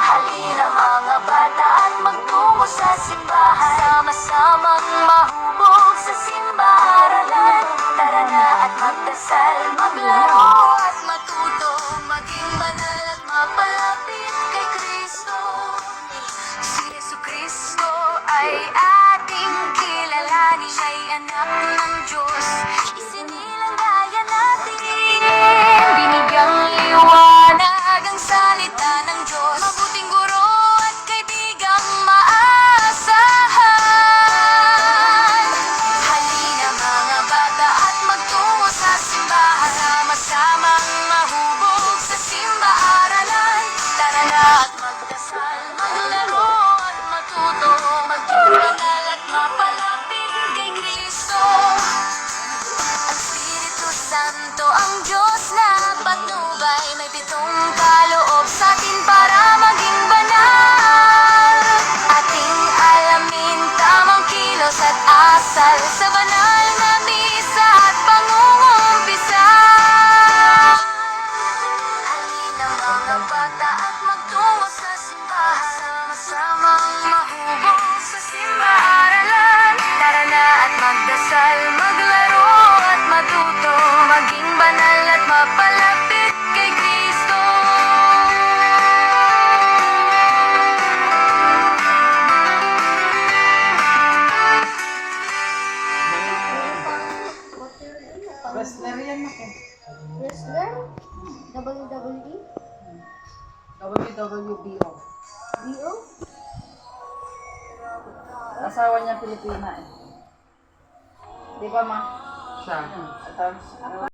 Halina mga bata at magtungo sa simbahan, sama-samang mahubog sa simbahan-aralan. Tara na at magdasal, maglaro at matuto, maging banal at mapalapit kay Kristo. Si Jesucristo ay ating kilalanin, ay anak ng Diyos, isinilang gaya natin. Binigyang liwanag ang salita ng Diyos, mabuting guro at kaibigang maasahan. Halina mga bata at magtungo sa simbahan, sama-samang mahubog sa simba-aralan. Tara na at magdasal, maglaro at matuto, maging banal at mapalapit kay Kristo. Ang Espiritu Santo ang Diyos na patnubay, may pitong kaloob sa atin para maging banal. Ating alamin tamang kilos at asal sa banal na misa at pangungumpisa. Halina mga bata at magtungo sa simbahan, sama-samang mahubog sa simba-aralan. Tara na at magdasal, maglaro at matuto, maging banal at mapalapit kay Kristo. Wrestler yan ako. Wrestler? WWE? WWBO. BO? Asawa niya Pilipina eh. Di ba ma? Siya. Ito.